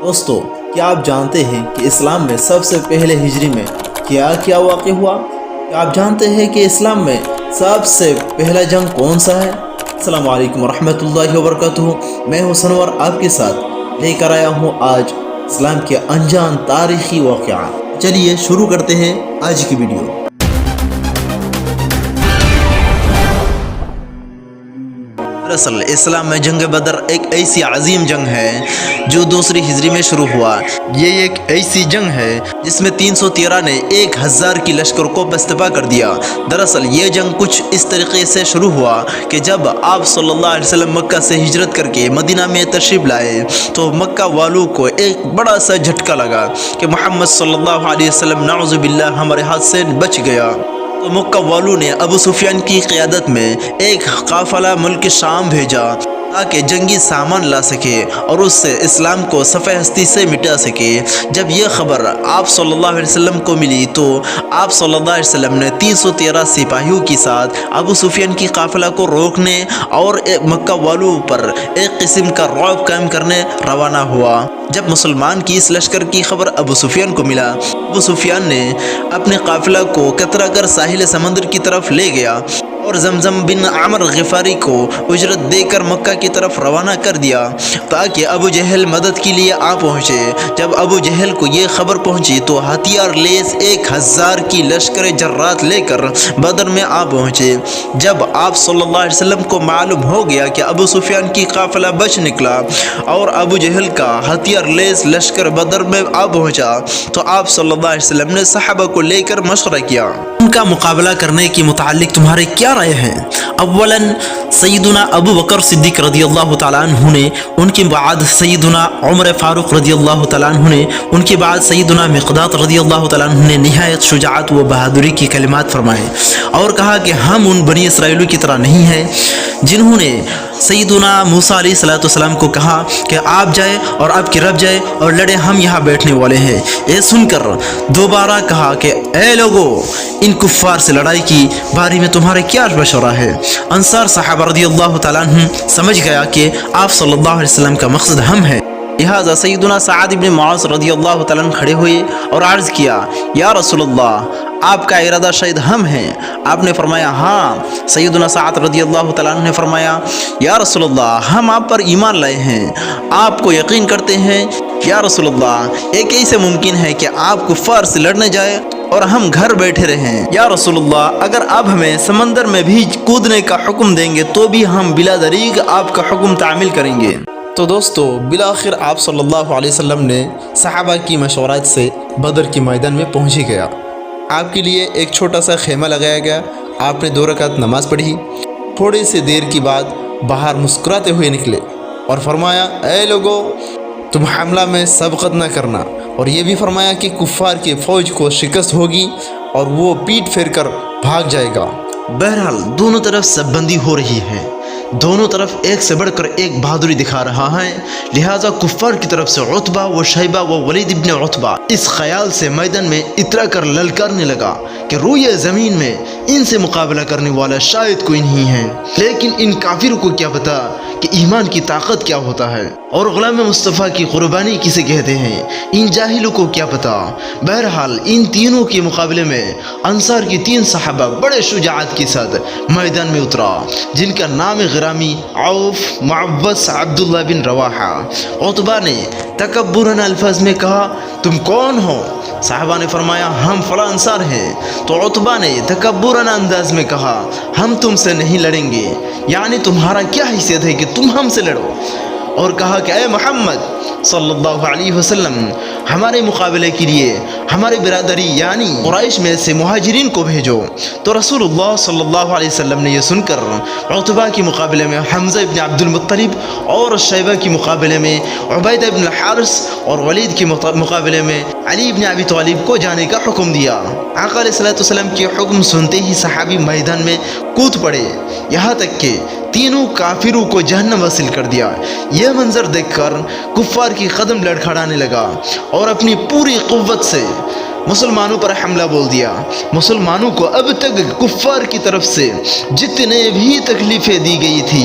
دوستو، کیا آپ جانتے ہیں کہ اسلام میں سب سے پہلے ہجری میں کیا کیا واقع ہوا؟ کیا آپ جانتے ہیں کہ اسلام میں سب سے پہلا جنگ کون سا ہے؟ السلام علیکم ورحمۃ اللہ وبرکاتہ۔ میں ہوں سنور، آپ کے ساتھ لے کر آیا ہوں آج اسلام کے انجان تاریخی واقعات۔ چلیے شروع کرتے ہیں آج کی ویڈیو۔ دراصل اسلام میں جنگ بدر ایک ایسی عظیم جنگ ہے جو دوسری ہجری میں شروع ہوا۔ یہ ایک ایسی جنگ ہے جس میں 313 نے 1000 کی لشکر کو پستپا کر دیا۔ دراصل یہ جنگ کچھ اس طریقے سے شروع ہوا کہ جب آپ صلی اللہ علیہ وسلم مکہ سے ہجرت کر کے مدینہ میں تشریف لائے تو مکہ والوں کو ایک بڑا سا جھٹکا لگا کہ محمد صلی اللہ علیہ وسلم نعوذ باللہ ہمارے ہاتھ سے بچ گیا۔ تو مکہ والوں نے ابو سفیان کی قیادت میں ایک قافلہ ملک شام بھیجا تاکہ جنگی سامان لا سکے اور اس سے اسلام کو صفحہ ہستی سے مٹا سکے۔ جب یہ خبر آپ صلی اللہ علیہ وسلم کو ملی تو آپ صلی اللہ علیہ وسلم نے 313 سپاہیوں کے ساتھ ابو سفیان کی قافلہ کو روکنے اور مکہ والوں پر ایک قسم کا رعب قائم کرنے روانہ ہوا۔ جب مسلمان کی اس لشکر کی خبر ابو سفیان کو ملا، ابو سفیان نے اپنے قافلہ کو کترا کر ساحل سمندر کی طرف لے گیا اور زمزم بن عمر غفاری کو اجرت دے کر مکہ کی طرف روانہ کر دیا تاکہ ابو جہل مدد کے لیے آ پہنچے۔ جب ابو جہل کو یہ خبر پہنچی تو ہتھیار لیس 1000 کی لشکر جرات لے کر بدر میں آ پہنچے۔ جب آپ صلی اللہ علیہ وسلم کو معلوم ہو گیا کہ ابو سفیان کی قافلہ بچ نکلا اور ابو جہل کا ہتھیار لیس لشکر بدر میں آ پہنچا تو آپ صلی اللہ علیہ وسلم نے صحابہ کو لے کر مشورہ کیا، ان کا مقابلہ کرنے کے متعلق تمہارے کیا رائے ہیں؟ اولاً سیدنا ابو بکر صدیق رضی اللہ تعالیٰ عنہ نے، ان کے بعد سیدنا عمر فاروق رضی اللہ تعالیٰ عنہ نے، ان کے بعد سیدنا مقداد رضی اللہ تعالیٰ عنہ نے نہایت شجاعت و بہادری کی کلمات فرمائے اور کہا کہ ہم ان بنی اسرائیلوں کی طرح نہیں ہیں جنہوں نے سیدنا موسیٰ علیہ السلام کو کہا کہ آپ جائے اور آپ کی رب جائے اور لڑے، ہم یہاں بیٹھنے والے ہیں۔ یہ سن کر دوبارہ کہا کہ اے لوگو، ان کفار سے لڑائی کی بارے میں تمہارے کیا مشورہ ہے؟ انصار صحابہ رضی اللہ تعالیٰ عنہ سمجھ گیا کہ آپ صلی اللہ علیہ وسلم کا مقصد ہم ہے، لہذا سیدنا سعد بن معاذ رضی اللہ تعالیٰ عنہ کھڑے ہوئے اور عرض کیا، یا رسول اللہ، آپ کا ارادہ شاید ہم ہیں؟ آپ نے فرمایا ہاں۔ سیدنا سعد رضی اللہ تعالیٰ عنہ نے فرمایا، یا رسول اللہ، ہم آپ پر ایمان لائے ہیں، آپ کو یقین کرتے ہیں۔ یا رسول اللہ، یہ کیسے ممکن ہے کہ آپ کفار سے لڑنے جائیں اور ہم گھر بیٹھے رہیں؟ یا رسول اللہ، اگر آپ ہمیں سمندر میں بھی کودنے کا حکم دیں گے تو بھی ہم بلا دریغ آپ کا حکم تعمیل کریں گے۔ تو دوستو، بالآخر آپ صلی اللہ علیہ وسلم نے صحابہ کی مشورات سے بدر کے میدان میں پہنچ گیا۔ آپ کے لیے ایک چھوٹا سا خیمہ لگایا گیا، آپ نے 2 رکعت نماز پڑھی، تھوڑی سی دیر کے بعد باہر مسکراتے ہوئے نکلے اور فرمایا، اے لوگو، تم حملہ میں سبقت نہ کرنا، اور یہ بھی فرمایا کہ کفار کی فوج کو شکست ہوگی اور وہ پیٹ پھیر کر بھاگ جائے گا۔ بہرحال دونوں طرف سب بندی ہو رہی ہے، دونوں طرف ایک سے بڑھ کر ایک بہادری دکھا رہا ہے، لہٰذا کفار کی طرف سے عتبہ و شیبہ و ولید ابن عتبہ اس خیال سے میدان میں اترا کر للکارنے لگا کہ روئے زمین میں ان سے مقابلہ کرنے والا شاید کوئی نہیں ہے، لیکن ان کافروں کو کیا پتا کہ ایمان کی طاقت کیا ہوتا ہے اور غلام مصطفیٰ کی قربانی کسے کہتے ہیں، ان جاہلوں کو کیا پتا۔ بہرحال ان تینوں کے مقابلے میں انصار کی 3 صحابہ بڑے شجاعت کے ساتھ میدان میں اترا، جن کا نام غرامی عوف، معوذ، عبداللہ بن رواحہ۔ عتبہ نے تکبراً الفاظ میں کہا، تم کون ہو؟ صحابہ نے فرمایا، ہم فلاں انصار ہیں۔ تو عتبہ نے تکبراً انداز میں کہا، ہم تم سے نہیں لڑیں گے، یعنی تمہارا کیا حیثیت ہے کہ تم ہم سے لڑو؟ اور کہا کہ اے محمد صلی اللہ علیہ وسلم، ہمارے مقابلے کے لیے ہمارے برادری یعنی قریش میں سے مہاجرین کو بھیجو۔ تو رسول اللہ صلی اللہ علیہ وسلم نے یہ سن کر عتبہ کے مقابلے میں حمزہ ابن عبد المطلب اور شیبہ کے مقابلے میں عبیدہ ابن الحارث اور ولید کے مقابلے میں علی ابن ابی طالب کو جانے کا حکم دیا۔ آقا علیہ السلام کے حکم سنتے ہی صحابی میدان میں کود پڑے، یہاں تک کہ تینوں کافروں کو جہنم حاصل کر دیا۔ یہ منظر دیکھ کر کفار کی قدم لڑکھڑانے لگا اور اپنی پوری قوت سے مسلمانوں پر حملہ بول دیا۔ مسلمانوں کو اب تک کفار کی طرف سے جتنے بھی تکلیفیں دی گئی تھی